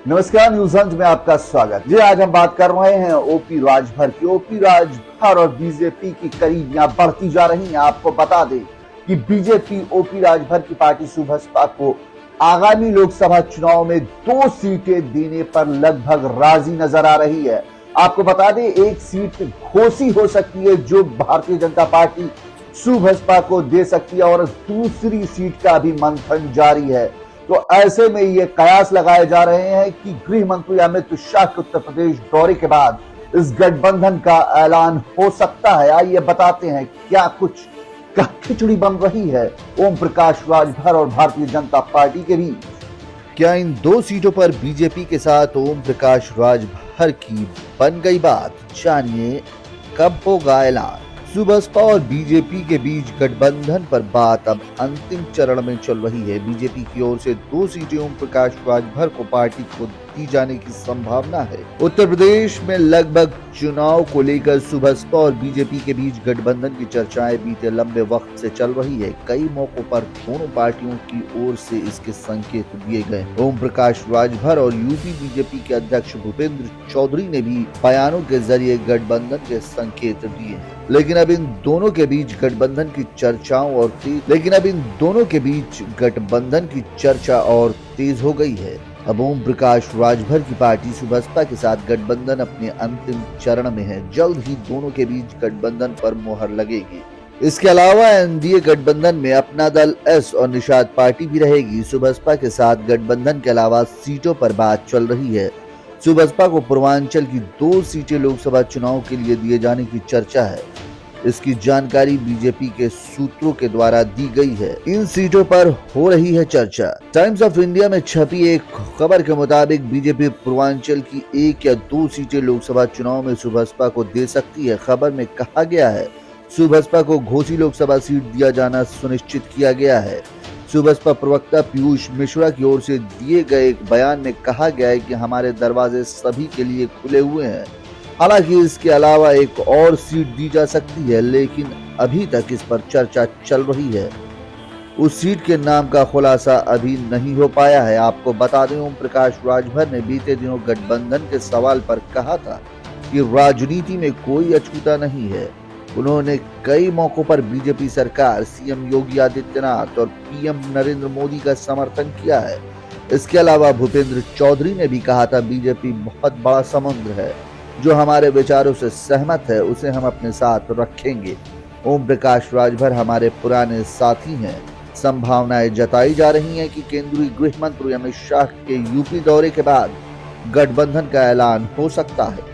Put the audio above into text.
नमस्कार, news Hunt में आपका स्वागत। जी, आज हम बात कर रहे हैं ओपी राजभर की। ओपी राजभर और बीजेपी की करीबियां बढ़ती जा रही हैं। आपको बता दें कि बीजेपी ओपी राजभर की पार्टी सुबसपा को आगामी लोकसभा चुनाव में 2 सीटें देने पर लगभग राजी नजर आ रही है। आपको बता दें, एक सीट घोषी हो सकती है जो भारतीय जनता पार्टी सुबसपा को दे सकती है और दूसरी सीट का भी मंथन जारी है। तो ऐसे में ये कयास लगाए जा रहे हैं कि गृह मंत्री अमित शाह के उत्तर प्रदेश दौरे के बाद इस गठबंधन का ऐलान हो सकता है। आइए बताते हैं क्या कुछ खिचड़ी बन रही है ओम प्रकाश राजभर और भारतीय जनता पार्टी के बीच। क्या इन 2 सीटों पर बीजेपी के साथ ओम प्रकाश राजभर की बन गई बात? जानिए कब होगा ऐलान। सुबसपा और बीजेपी के बीच गठबंधन पर बात अब अंतिम चरण में चल रही है। बीजेपी की ओर से 2 सीटें ओम प्रकाश राजभर को पार्टी को दी जाने की संभावना है। उत्तर प्रदेश में लगभग चुनाव को लेकर सुबसपा और बीजेपी के बीच गठबंधन की चर्चाएं बीते लंबे वक्त से चल रही है। कई मौकों पर दोनों पार्टियों की ओर से इसके संकेत दिए गए। ओम प्रकाश राजभर और यूपी बीजेपी के अध्यक्ष भूपेंद्र चौधरी ने भी बयानों के जरिए गठबंधन के संकेत दिए हैं। लेकिन अब इन दोनों के बीच गठबंधन की चर्चा और तेज हो गई है। अब ओम प्रकाश राजभर की पार्टी सुबसपा के साथ गठबंधन अपने अंतिम चरण में है। जल्द ही दोनों के बीच गठबंधन पर मुहर लगेगी। इसके अलावा एनडीए गठबंधन में अपना दल एस और निषाद पार्टी भी रहेगी। सुबसपा के साथ गठबंधन के अलावा सीटों पर बात चल रही है। सुबसपा को पूर्वांचल की 2 सीटें लोकसभा चुनाव के लिए दिए जाने की चर्चा है। इसकी जानकारी बीजेपी के सूत्रों के द्वारा दी गई है। इन सीटों पर हो रही है चर्चा। टाइम्स ऑफ इंडिया में छपी एक खबर के मुताबिक बीजेपी पूर्वांचल की 1 या 2 सीटें लोकसभा चुनाव में सुबसपा को दे सकती है। खबर में कहा गया है सुबसपा को घोषी लोकसभा सीट दिया जाना सुनिश्चित किया गया है। सुबसपा प्रवक्ता पीयूष मिश्रा की ओर से दिए गए एक बयान में कहा गया है कि हमारे दरवाजे सभी के लिए खुले हुए हैं। हालांकि इसके अलावा एक और सीट दी जा सकती है, लेकिन अभी तक इस पर चर्चा चल रही है। उस सीट के नाम का खुलासा अभी नहीं हो पाया है। आपको बता दें, ओम प्रकाश राजभर ने बीते दिनों गठबंधन के सवाल पर कहा था कि राजनीति में कोई अछूता नहीं है। उन्होंने कई मौकों पर बीजेपी सरकार, सीएम योगी आदित्यनाथ और पीएम नरेंद्र मोदी का समर्थन किया है। इसके अलावा भूपेंद्र चौधरी ने भी कहा था, बीजेपी बहुत बड़ा समुद्र है, जो हमारे विचारों से सहमत है उसे हम अपने साथ रखेंगे। ओम प्रकाश राजभर हमारे पुराने साथी हैं। संभावनाएं जताई जा रही हैं कि केंद्रीय गृह मंत्री अमित शाह के यूपी दौरे के बाद गठबंधन का ऐलान हो सकता है।